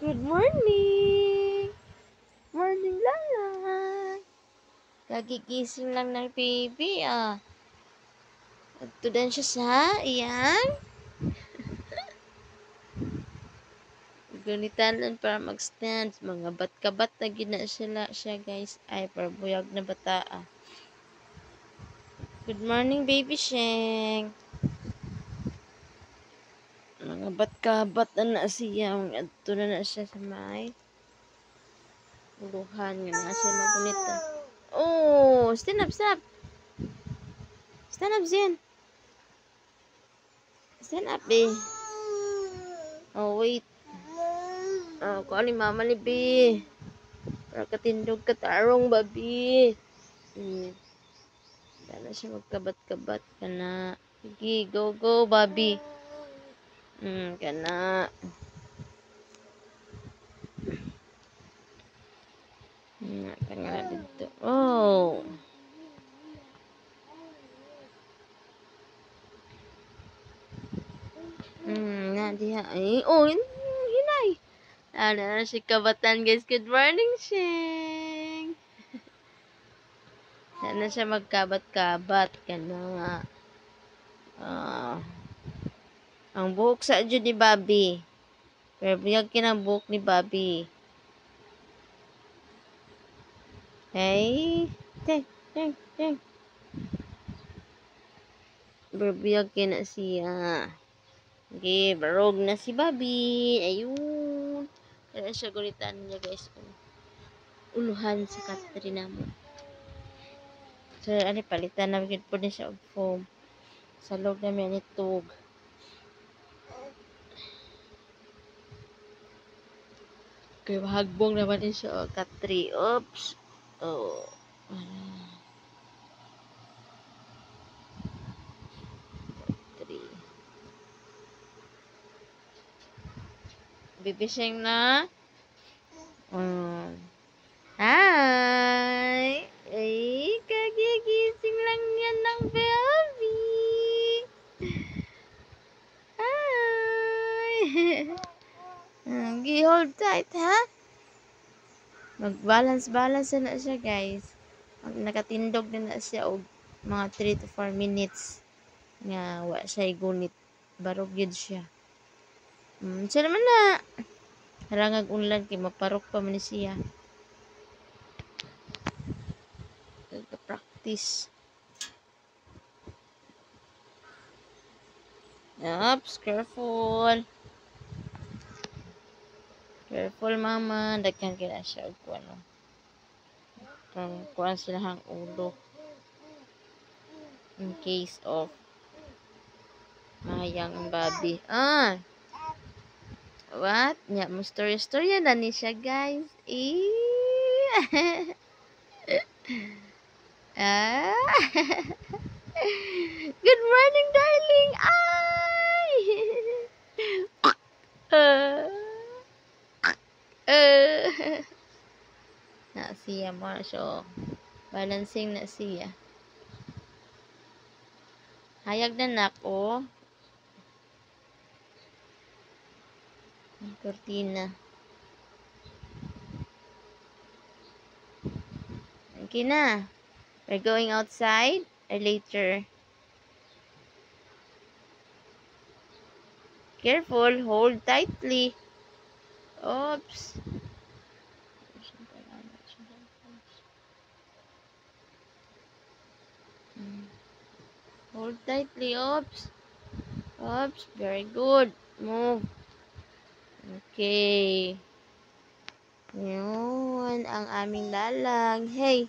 Good morning! Morning, Lala! Kagigising lang ng baby, ah. Nagtudan siya sa, iyan. Ganitan para mag-stand. Mga bat-kabat na gina siya, guys. Ay, parbuyag na bata, ah. Good morning, baby Sheng. Mga bat-kabat na siya. Ito na siya sa may uluhan. Nga na siya magunita. Oh, stand up, stand up. Stand up, Zen. Stand up, eh. Oh, wait. Oh, kuha ni mama ni Bi. Para katindog katarong, babi. Dala siya magkabat-kabat ka na. Sige, go, go, babi. Ka na. Ka nga dito. Oh. Nga diha. Ay, oh, hinay. Na si kabatan, guys. Good morning, Sheng. Sana siya magkabat-kabat ka na. Ang buhok sa dyan ni Bobby. Pero biyag kinang buhok ni Bobby. Hey. Ting. Berbiyag kina siya. Okay, barog na si Bobby. Ayun. Kaya siya gulitan niya, guys. Uluhan sa Katrina mo. So, palitan na po niya siya og foam. Sa loob namin itog. Kaya mahagbong naman din siya. Katri. Oops. Oh. Katri. Bibising na. Hi! Ay, kagigising lang yan ng baby. Hi! Gi-hold tight, ha? Mag-balance na siya, guys. Nakatindog na siya og mga 3 to 4 minutes. Nga, wa siya igunit. Barog yun siya. Siya naman na. Harangag unlan kay maparok pa man siya. Practice. Oops, careful. Careful, mama. Daghan kina siya og kuano. Kuan silahang ulo. In case of mahayang babi. What? Nya mo story na ni siya, guys. Good morning, darling. Ay! Na siya mo siya. Balancing na siya. Hayag na nako. Cortina. Okay na. We're going outside or later? Careful. Hold tightly. Oops. Hold tightly. Oops. Very good. Move. Okay. Yun ang aming lalang. Hey.